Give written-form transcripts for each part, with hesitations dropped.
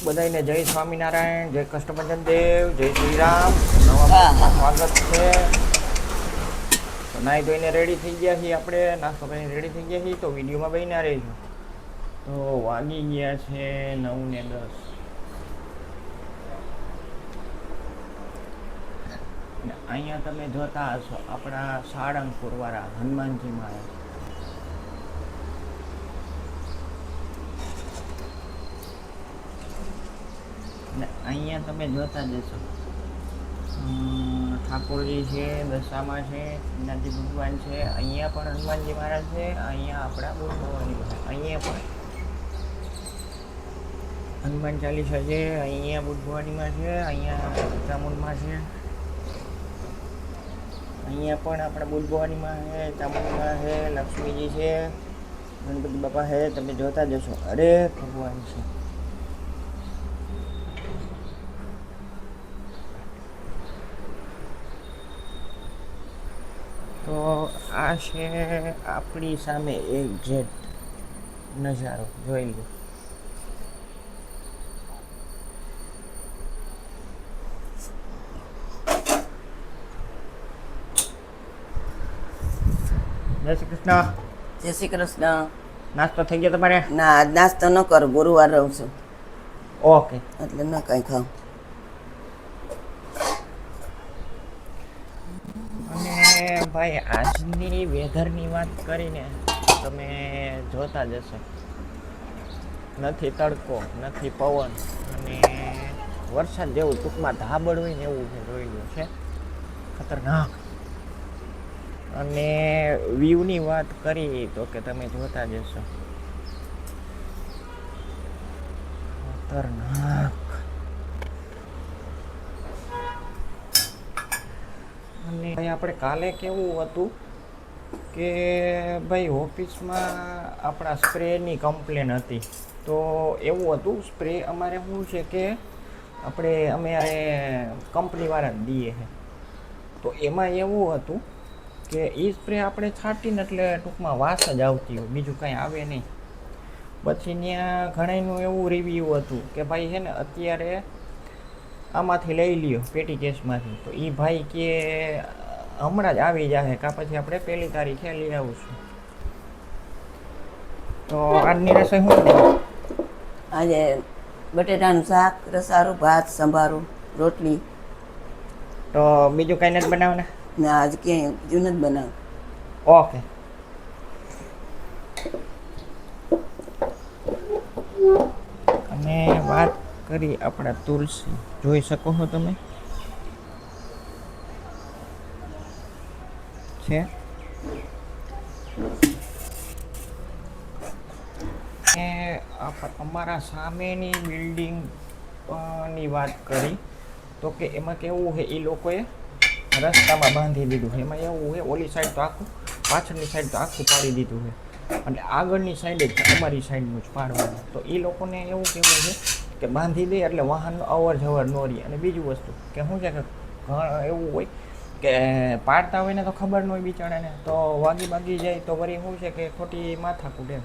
બધાને જય સ્વામિનારાયણ, જય કષ્ટભંજન દેવ, જય શ્રી રામ. નવા સ્વાગત છે. તો નાઈ ધોઈને રેડી થઈ ગયા છીએ, આપણે નાસ્તો કરીને રેડી થઈ ગયા છીએ. તો વિડીયોમાં બન્યા રહીશું. તો વાગી ગયા છે 9 ને 10. અહીંયા તમે જોતા હશો આપણા સાળંગપુર વાળા હનુમાનજી મહારાજ. અહીંયા તમે જોતા જશો ઠાકોરજી છે, દશામાં છે, શ્રીનાથજી ભગવાન છે. અહીંયા પણ હનુમાનજી મહારાજ છે. અહીંયા આપણા બુટ ભવાની છે. અહીંયા પણ હનુમાન ચાલીસા છે. અહીંયા બુટ ભવાનીમાં છે. અહીંયા ચામુંડમાં છે. અહીંયા પણ આપણા બુટ ભવાનીમાં છે, ચામુંડમાં છે, લક્ષ્મીજી છે, ગણપતિ બાપા છે. તમે જોતા જશો અરે ભગવાન છે. તો આ છે આપણી સામે એક્ઝેક્ટ નજારો જોઈ લો. જય શ્રી કૃષ્ણ. જય શ્રી કૃષ્ણ. નાસ્તો થઈ ગયો તમારે? ના, આજ નાસ્તો ન કર, ગુરુવાર રહું છું ઓકે, એટલે ન કાંઈ ખાવ. અને ભાઈ આજની વેધરની વાત કરીને તમે જોતા જશો, નથી તડકો, નથી પવન, અને વરસાદ જેવું ટૂંકમાં ધાબળ હોય ને એવું છે. જોઈ લો છે ખતરનાક. અને વ્યૂની વાત કરી તો કે તમે જોતા જશો ખતરનાક. અને ભાઈ આપણે કાલે કેવું હતું કે ભાઈ ઓફિસમાં આપણા સ્પ્રેની કમ્પ્લેન હતી. તો એવું હતું, સ્પ્રે અમારે શું છે કે અમે કંપનીવાળા જ દઈએ છે. તો એમાં એવું હતું કે એ સ્પ્રે આપણે છાંટીને એટલે ટૂંકમાં વાસ જ આવતી હોય, બીજું કાંઈ આવે નહીં. પછી ત્યાં ઘણાનું એવું રિવ્યૂ હતું કે ભાઈ છે ને અત્યારે આમાંથી લઈ લ્યો પેટી કેસમાંથી. તો એ ભાઈ કે હમણાં જ આવી જશે, કાં પછી આપણે 1 તારીખે લઈ આવીશું. તો આજની રસોઈ શું? આજે બટેટાનું શાક, રસારું, ભાત, સંભારું, રોટલી. તો બીજું કાંઈ નથી બનાવવાના? ના, આજ ક્યાંય બીજું નથી બનાવ્યું. ઓકે. અને વાત કરી આપણા તુલસી, જોઈ શકો છો તમે છે. અમારા સામેની બિલ્ડિંગ ની વાત કરી તો કે એમાં કેવું છે, એ લોકોએ રસ્તામાં બાંધી દીધું છે. એમાં એવું છે ઓલી સાઈડ તો આખું, પાછળની સાઈડ તો આખું પાડી દીધું છે, એટલે આગળની સાઈડ જ અમારી સાઈડનું જ પાડવાનું. તો એ લોકોને એવું કહેવું છે કે બાંધી દે એટલે વાહનનો અવર જવર ન રહે. અને બીજું વસ્તુ કે શું છે કે એવું હોય કે પાડતા હોય ને તો ખબર ન હોય બિચારાને, તો વાગી જાય તો વળી શું છે કે ખોટી માથાકૂટ એમ.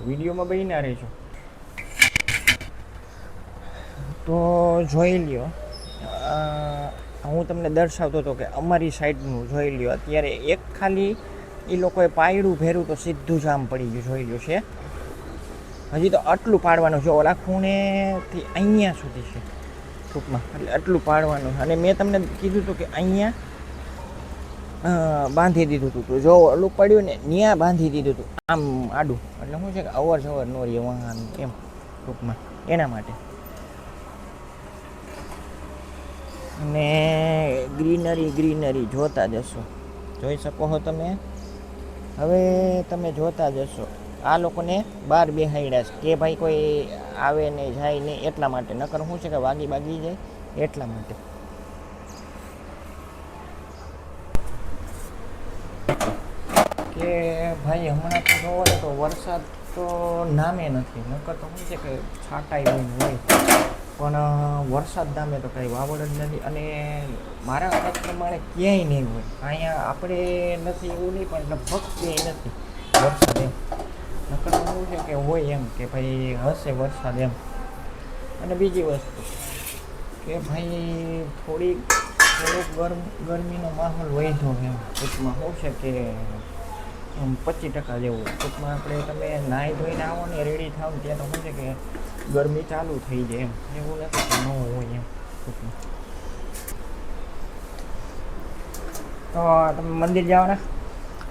વિડીયોમાં બન્યા રહેજો તો જોઈ લ્યો. હું તમને દર્શાવતો હતો કે અમારી સાઈડનું જોઈ લ્યો. અત્યારે એક ખાલી એ લોકોએ પાયડું ભેરું તો સીધું જામ પડી ગયું. જોઈ લ્યો છે, હજી તો આટલું પાડવાનું છે, ઓલા ખૂણેથી અહીંયા સુધી છે ટૂંકમાં, એટલે આટલું પાડવાનું છે. અને મેં તમને કીધું હતું કે અહીંયા બાંધી દીધું હતું. તો જો ઓલું પડ્યું ને ત્યાં બાંધી દીધું હતું આમ આડું, એટલે શું છે કે અવર જવર ન રહે વાહન એમ ટૂંકમાં, એના માટે. અને ગ્રીનરી જોતા જશો, જોઈ શકો છો તમે. હવે તમે જોતા જશો આ લોકોને બહાર બેહાડ્યા છે કે ભાઈ કોઈ આવે નહીં જાય નહીં એટલા માટે, નકર શું છે કે વાગી જાય એટલા માટે. કે ભાઈ હમણાં તો જોવો ને તો વરસાદ તો નામે નથી, નકર તો શું છે કે છાંટાઈ હોય, પણ વરસાદ નામે તો કંઈ વાવડ જ નથી. અને મારા અંદાજ પ્રમાણે ક્યાંય નહીં હોય. અહીંયા આપણે નથી એવું નહીં, પણ લગભગ ક્યાંય નથી વરસાદ એમ. નકર તો શું છે કે હોય એમ કે ભાઈ હશે વરસાદ એમ. અને બીજી વસ્તુ કે ભાઈ થોડોક ગરમીનો માહોલ વધ્યો એમ ટૂંકમાં શું છે કે 25% જેવું ટૂંકમાં આપણે તમે નાહી ધોઈને આવો ને રેડી થાવ ને ત્યાં તો શું છે કે ગરમી ચાલુ થઈ જાય એમ એવું નથી કે ન હોય એમ ટૂંકમાં. તો તમે મંદિર જવાના?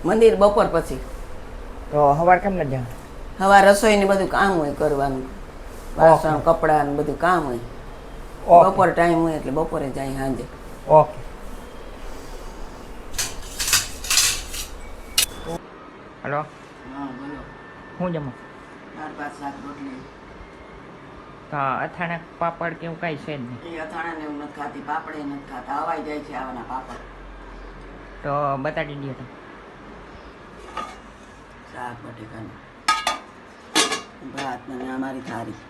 મંદિર બપોર પછી. તો સવાર કેમ ન જાવ? હવા રસોઈની બધું કામ હોય કરવાનું, વાસણ કપડાં ને બધું કામ હોય. ઓકે બપોર ટાઈમ હોય એટલે બપોરે જાય સાંજે. ઓકે. હલો, હા બોલો. શું જમો? દાળ ભાત શાક રોટલી. તો અથાણા પાપડ કે એવું કાંઈ છે જ નહીં? એ અથાણા ને એવું નથી ખાતી, પાપડે નથી ખાતા, હવાઈ જાય છે આવાના પાપડ. તો બતાડી દો તો. શાક બટેકાનું ભાત ને અમારી થાળી.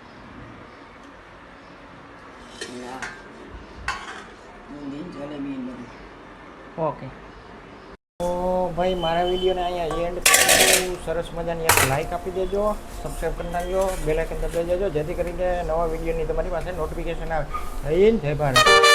જલેબી ને બધું. ઓકે. તો ભાઈ મારા વિડીયોને અહીંયા એન્ડ કરું. સરસ મજાની એક લાઈક આપી દેજો, સબસ્ક્રાઈબ કરી નાખજો, બેલ આઇકન દબાવી દેજો જેથી કરીને નવા વિડીયોની તમારી પાસે નોટિફિકેશન આવે. જય હિન્દ, જય ભારત.